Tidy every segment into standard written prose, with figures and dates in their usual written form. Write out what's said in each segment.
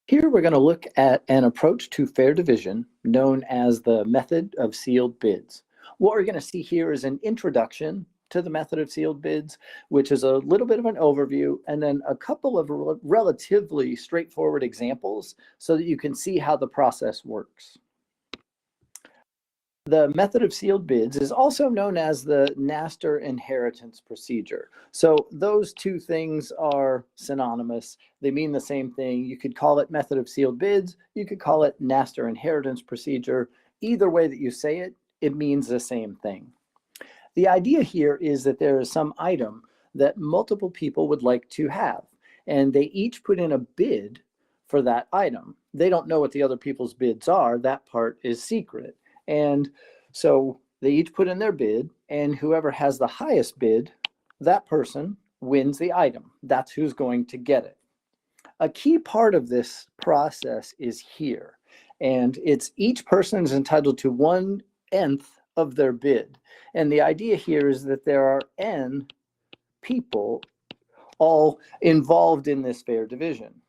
Here we're going to look at an approach to fair division known as the method of sealed bids. What we're going to see here is an introduction to the method of sealed bids, which is a little bit of an overview, and then a couple of relatively straightforward examples so that you can see how the process works. The method of sealed bids is also known as the Naster inheritance procedure. So those two things are synonymous. They mean the same thing. You could call it method of sealed bids. You could call it Naster inheritance procedure. Either way that you say it, it means the same thing. The idea here is that there is some item that multiple people would like to have, and they each put in a bid for that item. They don't know what the other people's bids are. That part is secret. And so they each put in their bid, and whoever has the highest bid, that person wins the item. That's who's going to get it. A key part of this process is here, and it's each person is entitled to 1/nth of their bid. And the idea here is that there are n people all involved in this fair division.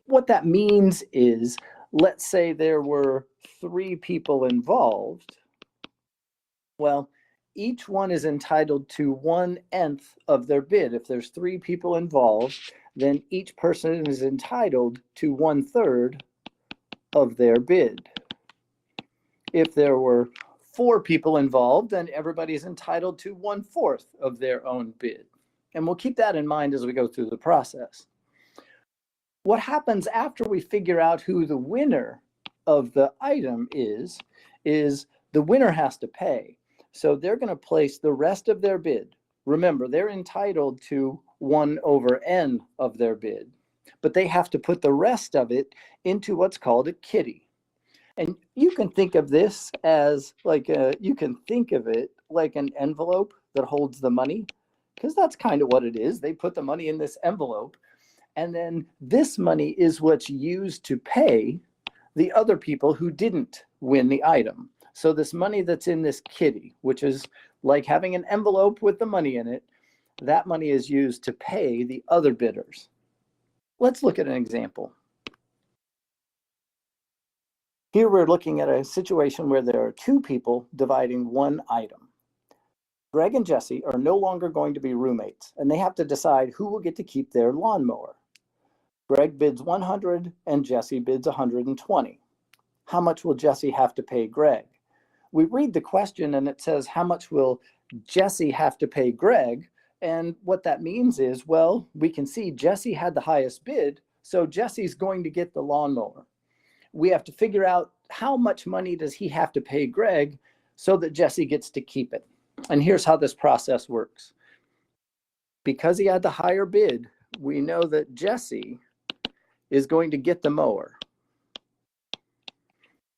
What that means is, let's say there were 3 people involved. Well, each one is entitled to 1/nth of their bid. If there's 3 people involved, then each person is entitled to 1/3 of their bid. If there were 4 people involved, then everybody's entitled to 1/4 of their own bid. And we'll keep that in mind as we go through the process. What happens after we figure out who the winner of the item is the winner has to pay. So they're going to place the rest of their bid. Remember, they're entitled to 1/n of their bid, but they have to put the rest of it into what's called a kitty. And you can think of this as like you can think of it like an envelope that holds the money, because that's kind of what it is. They put the money in this envelope, and then this money is what's used to pay the other people who didn't win the item. So this money that's in this kitty, which is like having an envelope with the money in it, that money is used to pay the other bidders. Let's look at an example. Here we're looking at a situation where there are 2 people dividing one item. Greg and Jesse are no longer going to be roommates, and they have to decide who will get to keep their lawnmower. Greg bids 100 and Jesse bids 120. How much will Jesse have to pay Greg? We read the question and it says, how much will Jesse have to pay Greg? And what that means is, well, we can see Jesse had the highest bid, so Jesse's going to get the lawnmower. We have to figure out how much money does he have to pay Greg so that Jesse gets to keep it. And here's how this process works. Because he had the higher bid, we know that Jesse is going to get the mower.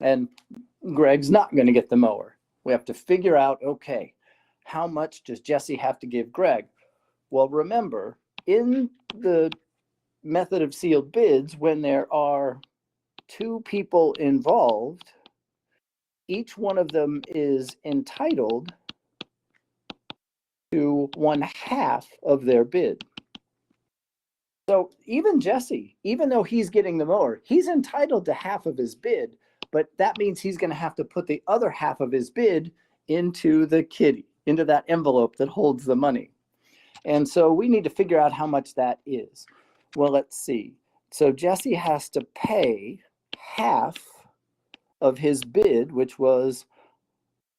And Greg's not going to get the mower. We have to figure out, okay, how much does Jesse have to give Greg? Well, remember, in the method of sealed bids, when there are 2 people involved, each one of them is entitled to 1/2 of their bid. So even Jesse, even though he's getting the mower, he's entitled to half of his bid, but that means he's going to have to put the other half of his bid into the kitty, into that envelope that holds the money. And so we need to figure out how much that is. Well, let's see. So Jesse has to pay half of his bid, which was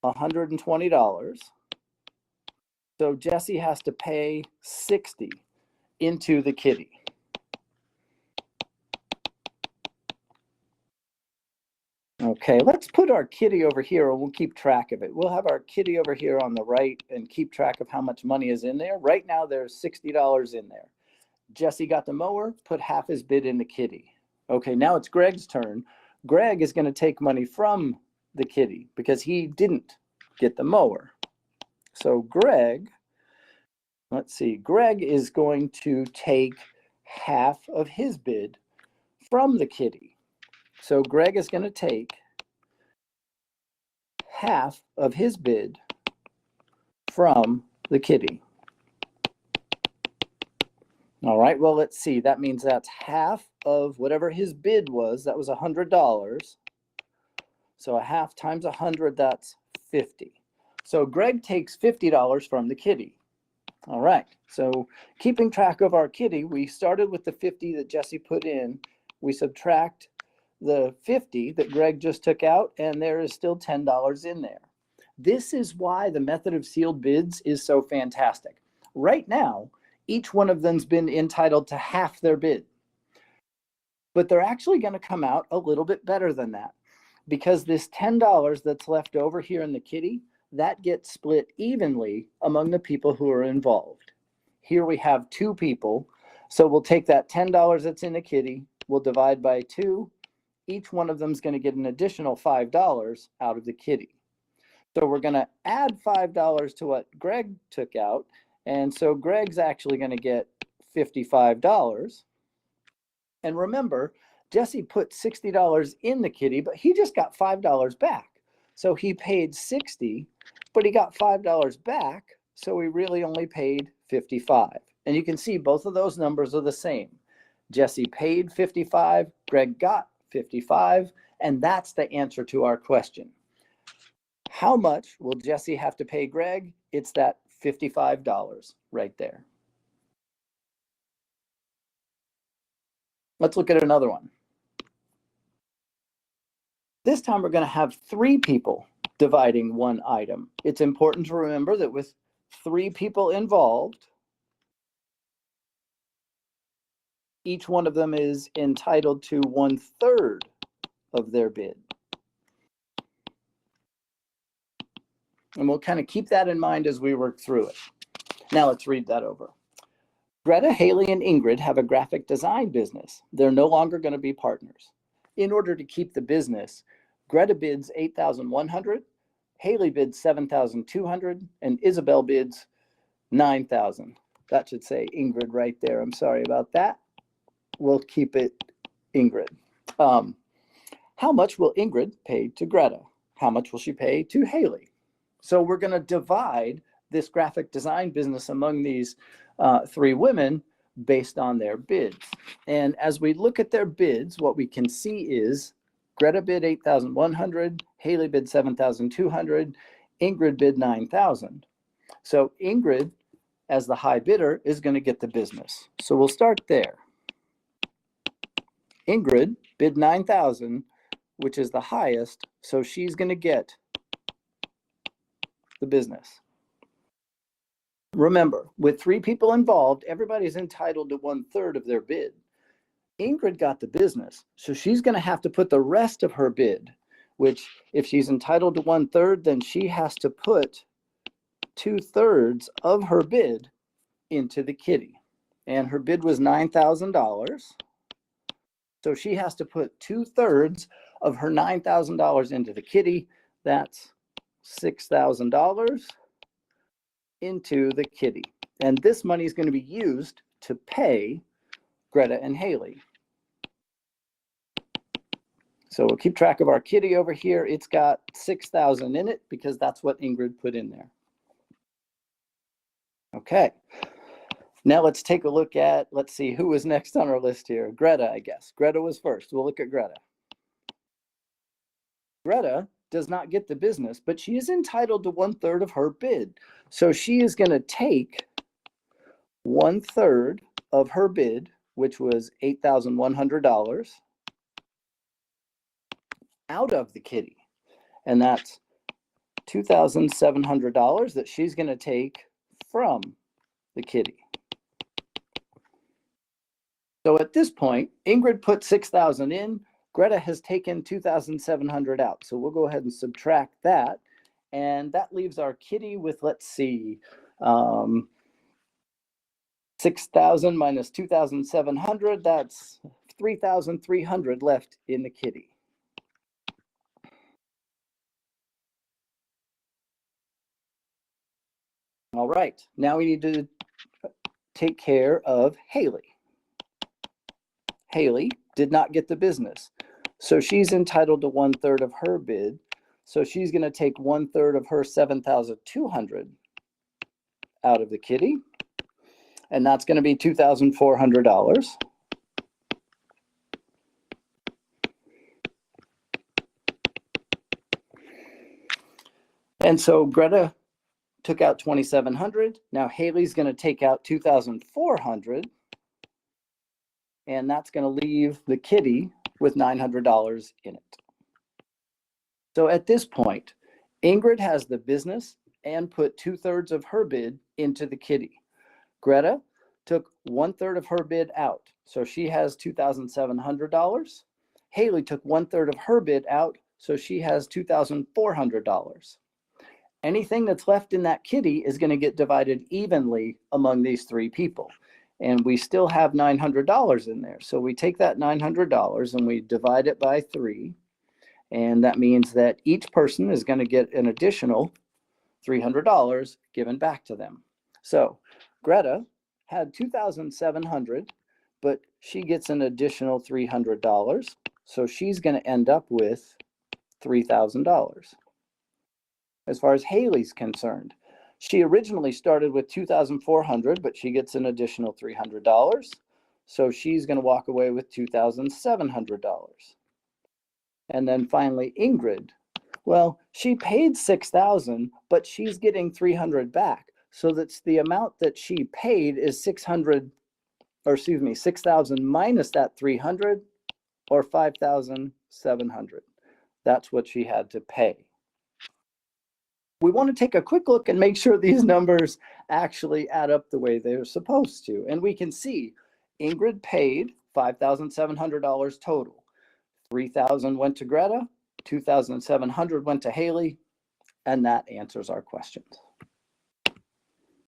$120. So Jesse has to pay 60 into the kitty. Okay, let's put our kitty over here and we'll keep track of it. We'll have our kitty over here on the right and keep track of how much money is in there. Right now there's $60 in there. Jesse got the mower, put half his bid in the kitty. Okay, now it's Greg's turn. Greg is going to take money from the kitty because he didn't get the mower. So Greg, let's see, Greg is going to take half of his bid from the kitty. So Greg is going to take half of his bid from the kitty. All right, well, let's see. That means that's half of whatever his bid was. That was $100. So a half times 100, that's 50. So Greg takes $50 from the kitty. All right, so keeping track of our kitty, we started with the 50 that Jesse put in. We subtract the 50 that Greg just took out, and there is still $10 in there. This is why the method of sealed bids is so fantastic. Right now, each one of them's been entitled to half their bid. But they're actually going to come out a little bit better than that, because this $10 that's left over here in the kitty, that gets split evenly among the people who are involved. Here we have 2 people, so we'll take that $10 that's in the kitty, we'll divide by 2. Each one of them is going to get an additional $5 out of the kitty. So we're going to add $5 to what Greg took out, and so Greg's actually going to get $55. And remember, Jesse put $60 in the kitty, but he just got $5 back. So he paid $60, but he got $5 back, so he really only paid $55. And you can see both of those numbers are the same. Jesse paid $55, Greg got $55, and that's the answer to our question. How much will Jesse have to pay Greg? It's that $55 right there. Let's look at another one. This time we're going to have 3 people dividing one item. It's important to remember that with 3 people involved, each one of them is entitled to 1/3 of their bid. And we'll kind of keep that in mind as we work through it. Now let's read that over. Greta, Haley, and Ingrid have a graphic design business. They're no longer going to be partners. In order to keep the business, Greta bids $8,100, Haley bids $7,200, and Isabel bids $9,000. That should say Ingrid right there. I'm sorry about that. We'll keep it Ingrid. How much will Ingrid pay to Greta? How much will she pay to Haley? So we're going to divide this graphic design business among these 3 women based on their bids. And as we look at their bids, what we can see is Greta bid $8,100, Haley bid $7,200, Ingrid bid $9,000. So Ingrid, as the high bidder, is going to get the business. So we'll start there. Ingrid bid $9,000, which is the highest, so she's going to get the business. Remember, with 3 people involved, everybody's entitled to 1/3 of their bid. Ingrid got the business, so she's going to have to put the rest of her bid, which if she's entitled to 1/3, then she has to put 2/3 of her bid into the kitty. And her bid was $9,000. So she has to put 2/3 of her $9,000 into the kitty. That's $6,000 into the kitty. And this money is going to be used to pay Greta and Haley. So we'll keep track of our kitty over here. It's got $6,000 in it because that's what Ingrid put in there. Okay. Now let's take a look at, let's see, who was next on our list here? Greta, I guess. Greta was first. We'll look at Greta. Greta does not get the business, but she is entitled to 1/3 of her bid. So she is going to take 1/3 of her bid, which was $8,100, out of the kitty. And that's $2,700 that she's going to take from the kitty. So at this point, Ingrid put $6,000 in. Greta has taken $2,700 out. So we'll go ahead and subtract that. And that leaves our kitty with, let's see, 6,000 minus 2,700. That's 3,300 left in the kitty. All right, now we need to take care of Haley. Haley did not get the business, so she's entitled to 1/3 of her bid. So she's going to take 1/3 of her $7,200 out of the kitty. and that's going to be $2,400. And so Greta took out $2,700. Now Haley's going to take out $2,400, and that's going to leave the kitty with $900 in it. So at this point, Ingrid has the business and put 2/3 of her bid into the kitty. Greta took 1/3 of her bid out, so she has $2,700. Haley took 1/3 of her bid out, so she has $2,400. Anything that's left in that kitty is going to get divided evenly among these three people. And we still have $900 in there. So we take that $900 and we divide it by 3. And that means that each person is going to get an additional $300 given back to them. So Greta had $2,700, but she gets an additional $300. So she's going to end up with $3,000. As far as Haley's concerned, she originally started with $2,400, but she gets an additional $300. So she's going to walk away with $2,700. And then finally, Ingrid. Well, she paid $6,000, but she's getting $300 back. So that's the amount that she paid is $6,000 minus that $300, or $5,700. That's what she had to pay. We want to take a quick look and make sure these numbers actually add up the way they're supposed to. And we can see Ingrid paid $5,700 total. $3,000 went to Greta, $2,700 went to Haley, and that answers our questions.